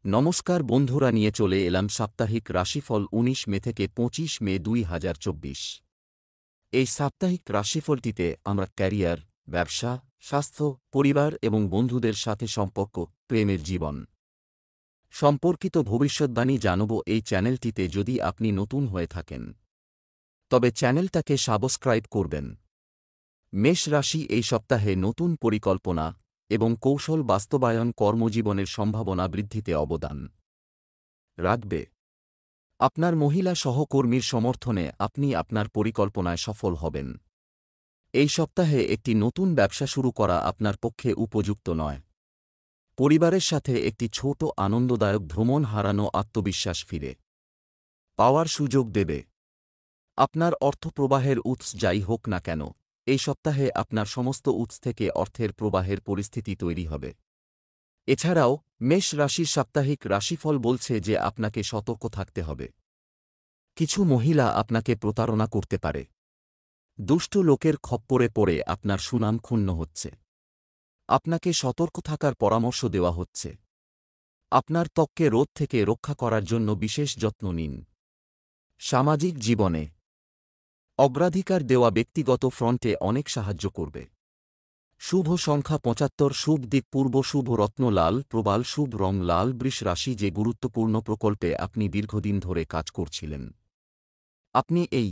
নমস্কার বন্ধুরা, নিয়ে চলে এলাম সাপ্তাহিক রাশিফল ১৯ মে থেকে ২৫ মে ২০২৪। এই সাপ্তাহিক রাশিফলটিতে আমরা ক্যারিয়ার, ব্যবসা, স্বাস্থ্য, পরিবার এবং বন্ধুদের সাথে সম্পর্ক, প্রেমের জীবন সম্পর্কিত ভবিষ্যদ্বাণী জানব। এই চ্যানেলটিতে যদি আপনি নতুন হয়ে থাকেন তবে চ্যানেলটাকে সাবস্ক্রাইব করবেন। মেষ রাশি এই সপ্তাহে নতুন পরিকল্পনা এবং কৌশল বাস্তবায়ন কর্মজীবনের সম্ভাবনা বৃদ্ধিতে অবদান রাখবে। আপনার মহিলা সহকর্মীর সমর্থনে আপনি আপনার পরিকল্পনায় সফল হবেন। এই সপ্তাহে একটি নতুন ব্যবসা শুরু করা আপনার পক্ষে উপযুক্ত নয়। পরিবারের সাথে একটি ছোট আনন্দদায়ক ভ্রমণ হারানো আত্মবিশ্বাস ফিরে পাওয়ার সুযোগ দেবে। আপনার অর্থপ্রবাহের উৎস যাই হোক না কেন, এই সপ্তাহে আপনার সমস্ত উৎস থেকে অর্থের প্রবাহের পরিস্থিতি তৈরি হবে। এছাড়াও মেষ রাশির সাপ্তাহিক রাশিফল বলছে যে আপনাকে সতর্ক থাকতে হবে। কিছু মহিলা আপনাকে প্রতারণা করতে পারে। দুষ্ট লোকের খপ্পরে পড়ে আপনার সুনাম ক্ষুণ্ণ হচ্ছে। আপনাকে সতর্ক থাকার পরামর্শ দেওয়া হচ্ছে। আপনার ত্বককে রোদ থেকে রক্ষা করার জন্য বিশেষ যত্ন নিন। সামাজিক জীবনে অগ্রাধিকার দেওয়া ব্যক্তিগত ফ্রন্টে অনেক সাহায্য করবে। শুভ সংখ্যা ৭৫, শুভ দিক পূর্ব, শুভ রত্ন লাল, প্রবাল, শুভ রং লাল। বৃষ রাশি যে গুরুত্বপূর্ণ প্রকল্পে আপনি দীর্ঘদিন ধরে কাজ করছিলেন, আপনি এই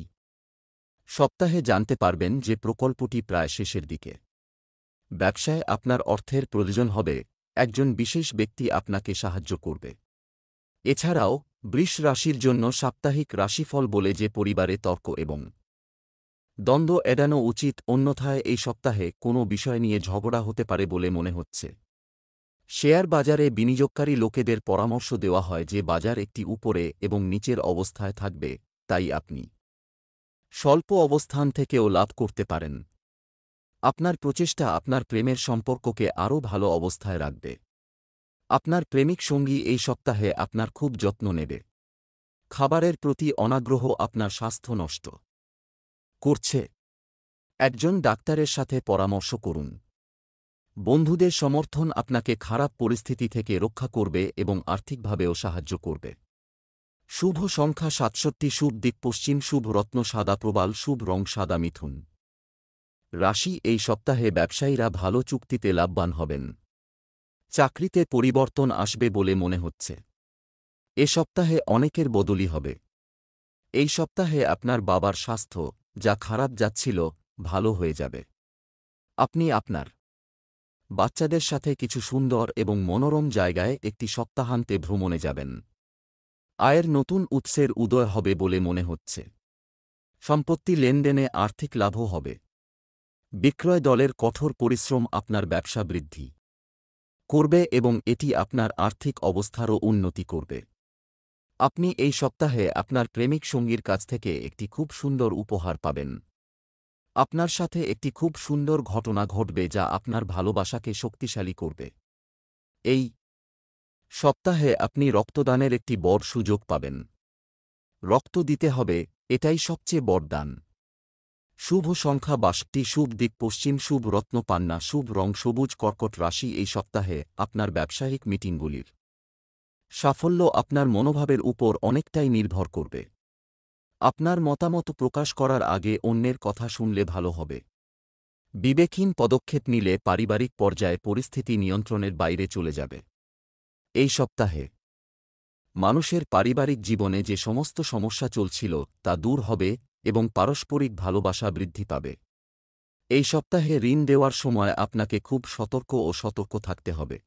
সপ্তাহে জানতে পারবেন যে প্রকল্পটি প্রায় শেষের দিকে। ব্যবসায় আপনার অর্থের প্রয়োজন হবে, একজন বিশেষ ব্যক্তি আপনাকে সাহায্য করবে। এছাড়াও বৃষ রাশির জন্য সাপ্তাহিক রাশিফল বলে যে পরিবারে তর্ক এবং দ্বন্দ্ব এড়ানো উচিত, অন্যথায় এই সপ্তাহে কোনো বিষয় নিয়ে ঝগড়া হতে পারে বলে মনে হচ্ছে। শেয়ার বাজারে বিনিয়োগকারী লোকেদের পরামর্শ দেওয়া হয় যে বাজার একটি উপরে এবং নিচের অবস্থায় থাকবে, তাই আপনি স্বল্প অবস্থান থেকেও লাভ করতে পারেন। আপনার প্রচেষ্টা আপনার প্রেমের সম্পর্ককে আরও ভালো অবস্থায় রাখবে। আপনার প্রেমিক সঙ্গী এই সপ্তাহে আপনার খুব যত্ন নেবে। খাবারের প্রতি অনাগ্রহ আপনার স্বাস্থ্য নষ্ট করছে। একজন ডাক্তারের সাথে পরামর্শ করুন। বন্ধুদের সমর্থন আপনাকে খারাপ পরিস্থিতি থেকে রক্ষা করবে এবং আর্থিকভাবেও সাহায্য করবে। শুভ সংখ্যা ৬৭, শুভ দিক পশ্চিম, শুভ রত্ন সাদা, প্রবাল, শুভ রং সাদা। মিথুন রাশি এই সপ্তাহে ব্যবসায়ীরা ভালো চুক্তিতে লাভবান হবেন। চাকরিতে পরিবর্তন আসবে বলে মনে হচ্ছে। এ সপ্তাহে অনেকের বদলি হবে। এই সপ্তাহে আপনার বাবার স্বাস্থ্য যা খারাপ যাচ্ছিল ভালো হয়ে যাবে। আপনি আপনার বাচ্চাদের সাথে কিছু সুন্দর এবং মনোরম জায়গায় একটি সপ্তাহান্তে ভ্রমণে যাবেন। আয়ের নতুন উৎসের উদয় হবে বলে মনে হচ্ছে। সম্পত্তি লেনদেনে আর্থিক লাভও হবে। বিক্রয় দলের কঠোর পরিশ্রম আপনার ব্যবসা বৃদ্ধি করবে এবং এটি আপনার আর্থিক অবস্থারও উন্নতি করবে। আপনি এই সপ্তাহে আপনার প্রেমিক সঙ্গীর কাছ থেকে একটি খুব সুন্দর উপহার পাবেন। আপনার সাথে একটি খুব সুন্দর ঘটনা ঘটবে যা আপনার ভালোবাসাকে শক্তিশালী করবে। এই সপ্তাহে আপনি রক্তদানের একটি বড় সুযোগ পাবেন। রক্ত দিতে হবে, এটাই সবচেয়ে বড় দান। শুভ সংখ্যা ৬২, শুভ দিক পশ্চিম, শুভ রত্ন পান্না, শুভ রং সবুজ। কর্কট রাশি এই সপ্তাহে আপনার ব্যবসায়িক মিটিংগুলির সাফল্য আপনার মনোভাবের উপর অনেকটাই নির্ভর করবে। আপনার মতামত প্রকাশ করার আগে অন্যের কথা শুনলে ভালো হবে। বিবেকহীন পদক্ষেপ নিলে পারিবারিক পর্যায়ে পরিস্থিতি নিয়ন্ত্রণের বাইরে চলে যাবে। এই সপ্তাহে মানুষের পারিবারিক জীবনে যে সমস্ত সমস্যা চলছিল তা দূর হবে এবং পারস্পরিক ভালোবাসা বৃদ্ধি পাবে। এই সপ্তাহে ঋণ দেওয়ার সময় আপনাকে খুব সতর্ক থাকতে হবে।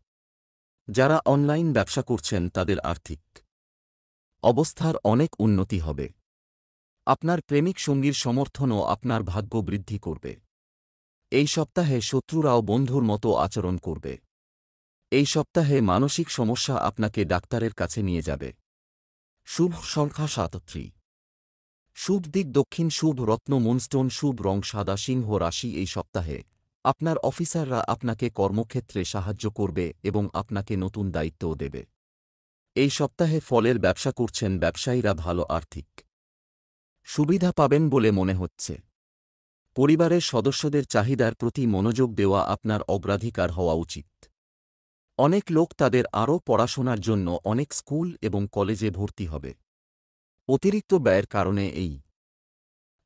যারা অনলাইন ব্যবসা করছেন তাদের আর্থিক অবস্থার অনেক উন্নতি হবে। আপনার প্রেমিক সঙ্গীর সমর্থনও আপনার ভাগ্য বৃদ্ধি করবে। এই সপ্তাহে শত্রুরাও বন্ধুর মতো আচরণ করবে। এই সপ্তাহে মানসিক সমস্যা আপনাকে ডাক্তারের কাছে নিয়ে যাবে। শুভ সংখ্যা ৭৩, শুভ দিক দক্ষিণ, শুভ রত্ন মুনস্টোন, শুভ রং সাদা। সিংহ রাশি এই সপ্তাহে আপনার অফিসাররা আপনাকে কর্মক্ষেত্রে সাহায্য করবে এবং আপনাকে নতুন দায়িত্বও দেবে। এই সপ্তাহে ফলের ব্যবসা করছেন ব্যবসায়ীরা ভালো আর্থিক সুবিধা পাবেন বলে মনে হচ্ছে। পরিবারের সদস্যদের চাহিদার প্রতি মনোযোগ দেওয়া আপনার অগ্রাধিকার হওয়া উচিত। অনেক লোক তাদের আরও পড়াশোনার জন্য অনেক স্কুল এবং কলেজে ভর্তি হবে। অতিরিক্ত ব্যয়ের কারণে এই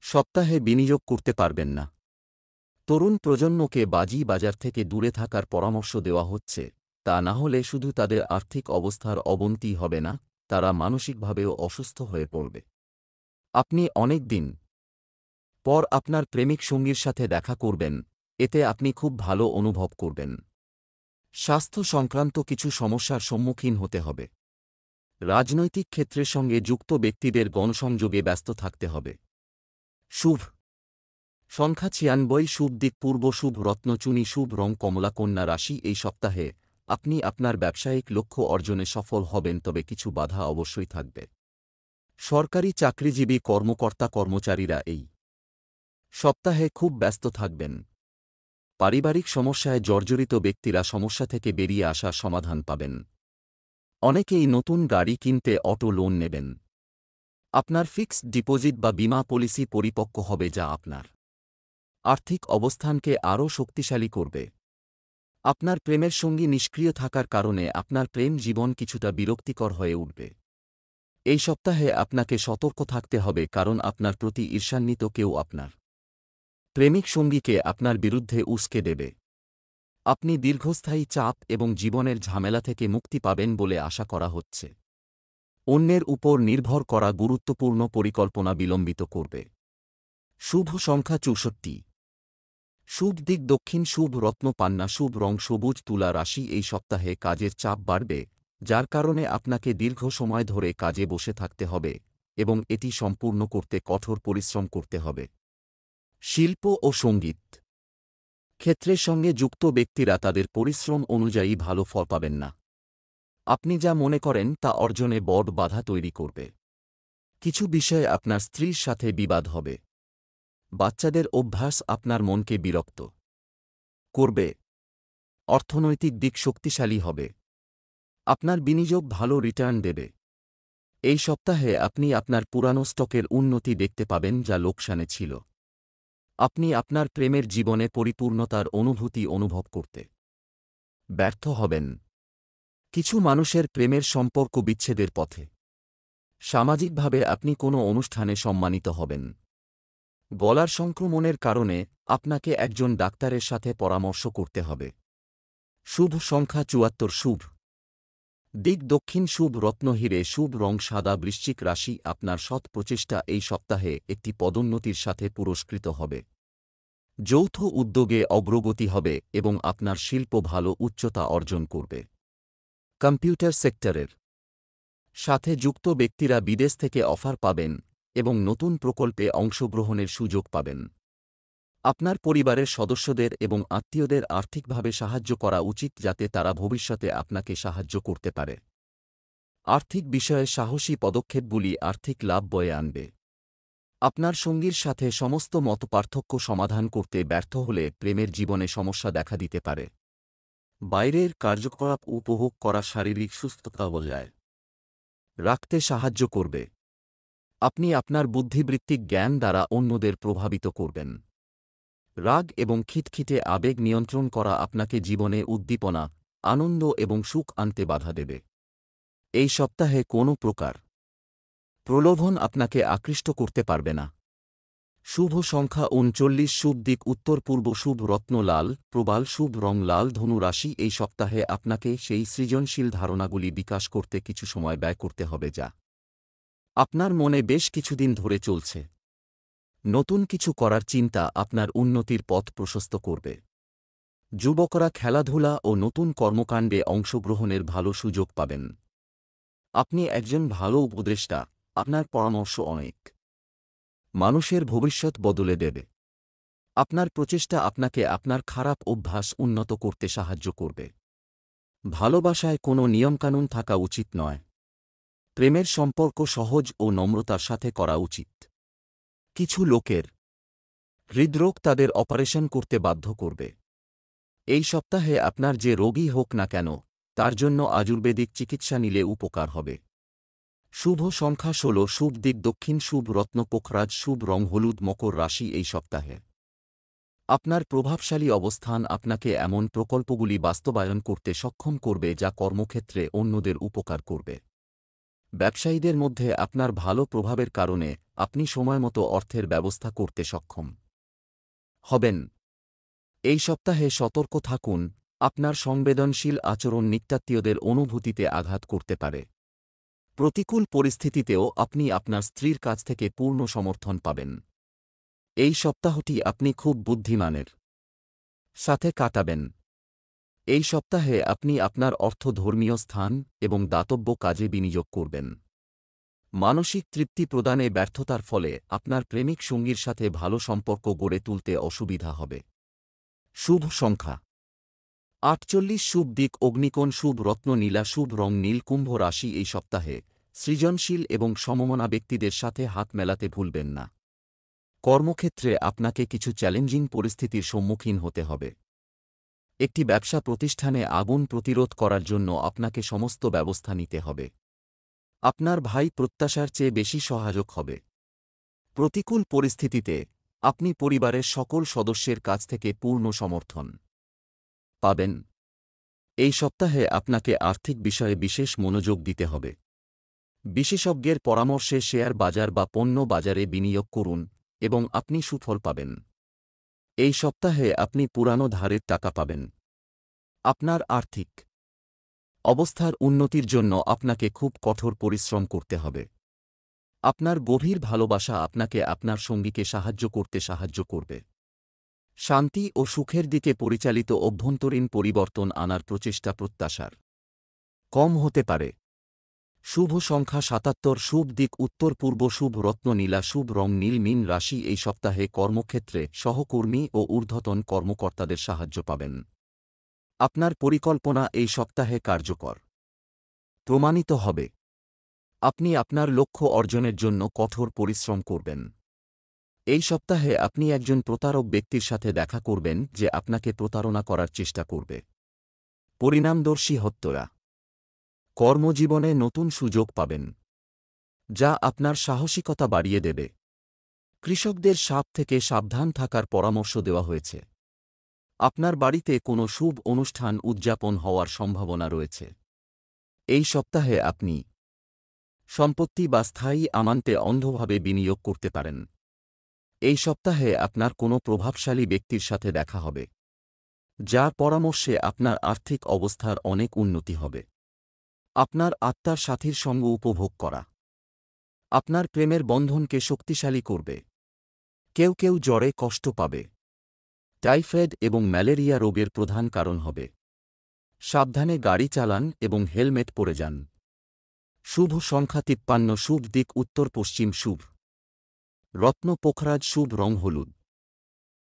সপ্তাহে বিনিয়োগ করতে পারবেন না। তরুণ প্রজন্মকে বাজি বাজার থেকে দূরে থাকার পরামর্শ দেওয়া হচ্ছে, তা না হলে শুধু তাদের আর্থিক অবস্থার অবনতি হবে না, তারা মানসিকভাবেও অসুস্থ হয়ে পড়বে। আপনি অনেক দিন পর আপনার প্রেমিক সঙ্গীর সাথে দেখা করবেন, এতে আপনি খুব ভালো অনুভব করবেন। স্বাস্থ্য সংক্রান্ত কিছু সমস্যার সম্মুখীন হতে হবে। রাজনৈতিক ক্ষেত্রের সঙ্গে যুক্ত ব্যক্তিদের গণসংযোগে ব্যস্ত থাকতে হবে। শুভ সংখ্যা ৯৬, শুভ দিক পূর্ব, শুভ রত্নচুনি, শুভ রং কমলা। কন্যা রাশি, এই সপ্তাহে আপনি আপনার ব্যবসায়িক লক্ষ্য অর্জনে সফল হবেন, তবে কিছু বাধা অবশ্যই থাকবে। সরকারি চাকরিজীবী কর্মকর্তা কর্মচারীরা এই সপ্তাহে খুব ব্যস্ত থাকবেন। পারিবারিক সমস্যায় জর্জরিত ব্যক্তিরা সমস্যা থেকে বেরিয়ে আসার সমাধান পাবেন। অনেকেই নতুন গাড়ি কিনতে অটো লোন নেবেন। আপনার ফিক্সড ডিপোজিট বা বীমা পলিসি পরিপক্ক হবে, যা আপনার আর্থিক অবস্থানকে আরও শক্তিশালী করবে। আপনার প্রেমের সঙ্গী নিষ্ক্রিয় থাকার কারণে আপনার প্রেম জীবন কিছুটা বিরক্তিকর হয়ে উঠবে। এই সপ্তাহে আপনাকে সতর্ক থাকতে হবে, কারণ আপনার প্রতি ঈর্ষান্বিত কেউ আপনার প্রেমিক সঙ্গীকে আপনার বিরুদ্ধে উস্কে দেবে। আপনি দীর্ঘস্থায়ী চাপ এবং জীবনের ঝামেলা থেকে মুক্তি পাবেন বলে আশা করা হচ্ছে। অন্যের উপর নির্ভর করা গুরুত্বপূর্ণ পরিকল্পনা বিলম্বিত করবে। শুভ সংখ্যা ৬৪, শুভ দিক দক্ষিণ, শুভ রত্ন পান্না, শুভ রং সবুজ। তুলা রাশি, এই সপ্তাহে কাজের চাপ বাড়বে, যার কারণে আপনাকে দীর্ঘ সময় ধরে কাজে বসে থাকতে হবে এবং এটি সম্পূর্ণ করতে কঠোর পরিশ্রম করতে হবে। শিল্প ও সঙ্গীত ক্ষেত্রের সঙ্গে যুক্ত ব্যক্তিরা তাদের পরিশ্রম অনুযায়ী ভালো ফল পাবেন না। আপনি যা মনে করেন তা অর্জনে বড় বাধা তৈরি করবে। কিছু বিষয়ে আপনার স্ত্রীর সাথে বিবাদ হবে। বাচ্চাদের অভ্যাস আপনার মনকে বিরক্ত করবে। অর্থনৈতিক দিক শক্তিশালী হবে। আপনার বিনিয়োগ ভালো রিটার্ন দেবে। এই সপ্তাহে আপনি আপনার পুরানো স্টকের উন্নতি দেখতে পাবেন, যা লোকসানে ছিল। আপনি আপনার প্রেমের জীবনে পরিপূর্ণতার অনুভূতি অনুভব করতে ব্যর্থ হবেন। কিছু মানুষের প্রেমের সম্পর্ক বিচ্ছেদের পথে। সামাজিকভাবে আপনি কোনো অনুষ্ঠানে সম্মানিত হবেন। গলার সংক্রমণের কারণে আপনাকে একজন ডাক্তারের সাথে পরামর্শ করতে হবে। শুভ সংখ্যা ৭৪, শুভ দিক দক্ষিণ, শুভ রত্ন হিরে, শুভ রং সাদা। বৃশ্চিক রাশি, আপনার সৎ প্রচেষ্টা এই সপ্তাহে একটি পদোন্নতির সাথে পুরস্কৃত হবে। যৌথ উদ্যোগে অগ্রগতি হবে এবং আপনার শিল্প ভালো উচ্চতা অর্জন করবে। কম্পিউটার সেক্টরের সাথে যুক্ত ব্যক্তিরা বিদেশ থেকে অফার পাবেন এবং নতুন প্রকল্পে অংশগ্রহণের সুযোগ পাবেন। আপনার পরিবারের সদস্যদের এবং আত্মীয়দের আর্থিকভাবে সাহায্য করা উচিত, যাতে তারা ভবিষ্যতে আপনাকে সাহায্য করতে পারে। আর্থিক বিষয়ে সাহসী পদক্ষেপগুলি আর্থিক লাভ বয়ে আনবে। আপনার সঙ্গীর সাথে সমস্ত মতপার্থক্য সমাধান করতে ব্যর্থ হলে প্রেমের জীবনে সমস্যা দেখা দিতে পারে। বাইরের কার্যকলাপ উপভোগ করা শারীরিক সুস্থতা বজায় রাখতে সাহায্য করবে। আপনি আপনার বুদ্ধিবৃত্তিক জ্ঞান দ্বারা অন্যদের প্রভাবিত করবেন। রাগ এবং খিটখিটে আবেগ নিয়ন্ত্রণ করা আপনাকে জীবনে উদ্দীপনা, আনন্দ এবং সুখ আনতে বাধা দেবে। এই সপ্তাহে কোনো প্রকার প্রলোভন আপনাকে আকৃষ্ট করতে পারবে না। শুভ সংখ্যা ৩৯, শুভ দিক উত্তর পূর্ব, শুভ রত্ন লাল প্রবাল, শুভ রং লাল। ধনু রাশি, এই সপ্তাহে আপনাকে সেই সৃজনশীল ধারণাগুলি বিকাশ করতে কিছু সময় ব্যয় করতে হবে, যা আপনার মনে বেশ কিছুদিন ধরে চলছে। নতুন কিছু করার চিন্তা আপনার উন্নতির পথ প্রশস্ত করবে। যুবকরা খেলাধুলা ও নতুন কর্মকাণ্ডে অংশগ্রহণের ভালো সুযোগ পাবেন। আপনি একজন ভালো উপদেষ্টা, আপনার পরামর্শ অনেক মানুষের ভবিষ্যৎ বদলে দেবে। আপনার প্রচেষ্টা আপনাকে আপনার খারাপ অভ্যাস উন্নত করতে সাহায্য করবে। ভালোবাসায় কোনো নিয়মকানুন থাকা উচিত নয়। প্রেমের সম্পর্ক সহজ ও নম্রতার সাথে করা উচিত। কিছু লোকের হৃদরোগ তাদের অপারেশন করতে বাধ্য করবে। এই সপ্তাহে আপনার যে রোগই হোক না কেন, তার জন্য আয়ুর্বেদিক চিকিৎসা নিলে উপকার হবে। শুভ সংখ্যা ১৬, শুভ দিক দক্ষিণ, শুভ রত্ন পোখরাজ, শুভ রং হলুদ। মকর রাশি, এই সপ্তাহে আপনার প্রভাবশালী অবস্থান আপনাকে এমন প্রকল্পগুলি বাস্তবায়ন করতে সক্ষম করবে যা কর্মক্ষেত্রে অন্যদের উপকার করবে। ব্যবসায়ীদের মধ্যে আপনার ভালো প্রভাবের কারণে আপনি সময়মতো অর্থের ব্যবস্থা করতে সক্ষম হবেন। এই সপ্তাহে সতর্ক থাকুন, আপনার সংবেদনশীল আচরণ নিত্যাত্মীয়দের অনুভূতিতে আঘাত করতে পারে। প্রতিকূল পরিস্থিতিতেও আপনি আপনার স্ত্রীর কাছ থেকে পূর্ণ সমর্থন পাবেন। এই সপ্তাহটি আপনি খুব বুদ্ধিমানের সাথে কাটাবেন। এই সপ্তাহে আপনি আপনার অর্থ ধর্মীয় স্থান এবং দাতব্য কাজে বিনিয়োগ করবেন। মানসিক তৃপ্তি প্রদানে ব্যর্থতার ফলে আপনার প্রেমিক সঙ্গীর সাথে ভালো সম্পর্ক গড়ে তুলতে অসুবিধা হবে। শুভ সংখ্যা 48, শুভ দিক অগ্নিকোণ, শুভ রত্ন নীলা, শুভ রং নীল। কুম্ভ রাশি এই সপ্তাহে সৃজনশীল এবং সমমনা ব্যক্তিদের সাথে হাত মেলাতে ভুলবেন না। কর্মক্ষেত্রে আপনাকে কিছু চ্যালেঞ্জিং পরিস্থিতির সম্মুখীন হতে হবে। একটি ব্যবসা প্রতিষ্ঠানে আগুন প্রতিরোধ করার জন্য আপনাকে সমস্ত ব্যবস্থা নিতে হবে। আপনার ভাই প্রত্যাশার চেয়ে বেশি সহায়ক হবে। প্রতিকূল পরিস্থিতিতে আপনি পরিবারের সকল সদস্যের কাছ থেকে পূর্ণ সমর্থন পাবেন। এই সপ্তাহে আপনাকে আর্থিক বিষয়ে বিশেষ মনোযোগ দিতে হবে। বিশেষজ্ঞের পরামর্শে শেয়ার বাজার বা পণ্য বাজারে বিনিয়োগ করুন এবং আপনি সুফল পাবেন। এই সপ্তাহে আপনি পুরানো ধারের টাকা পাবেন। আপনার আর্থিক অবস্থার উন্নতির জন্য আপনাকে খুব কঠোর পরিশ্রম করতে হবে। আপনার গভীর ভালোবাসা আপনাকে আপনার সঙ্গীকে সাহায্য করবে। শান্তি ও সুখের দিকে পরিচালিত অভ্যন্তরীণ পরিবর্তন আনার প্রচেষ্টা প্রত্যাশার কম হতে পারে। শুভ সংখ্যা 77, শুভ দিক উত্তর পূর্ব, শুভ রত্ন নীলা, শুভ রং নীল। মীন রাশি এই সপ্তাহে কর্মক্ষেত্রে সহকর্মী ও ঊর্ধ্বতন কর্মকর্তাদের সাহায্য পাবেন। আপনার পরিকল্পনা এই সপ্তাহে কার্যকর প্রমাণিত হবে। আপনি আপনার লক্ষ্য অর্জনের জন্য কঠোর পরিশ্রম করবেন। এই সপ্তাহে আপনি একজন প্রতারক ব্যক্তির সাথে দেখা করবেন যে আপনাকে প্রতারণা করার চেষ্টা করবে। পরিণামদর্শী হত্যা কর্মজীবনে নতুন সুযোগ পাবেন, যা আপনার সাহসিকতা বাড়িয়ে দেবে। কৃষকদের সাপ থেকে সাবধান থাকার পরামর্শ দেওয়া হয়েছে। আপনার বাড়িতে কোনো শুভ অনুষ্ঠান উদযাপন হওয়ার সম্ভাবনা রয়েছে। এই সপ্তাহে আপনি সম্পত্তি বা স্থায়ী আমানতে অন্ধভাবে বিনিয়োগ করতে পারেন। এই সপ্তাহে আপনার কোনো প্রভাবশালী ব্যক্তির সাথে দেখা হবে, যার পরামর্শে আপনার আর্থিক অবস্থার অনেক উন্নতি হবে। আপনার আত্মার সাথীর সঙ্গ উপভোগ করা আপনার প্রেমের বন্ধনকে শক্তিশালী করবে। কেউ কেউ জ্বরে কষ্ট পাবে। টাইফয়েড এবং ম্যালেরিয়া রোগের প্রধান কারণ হবে। সাবধানে গাড়ি চালান এবং হেলমেট পরে যান। শুভ সংখ্যা 53, শুভ দিক উত্তর পশ্চিম, শুভ রত্ন পোখরাজ, শুভ রং হলুদ।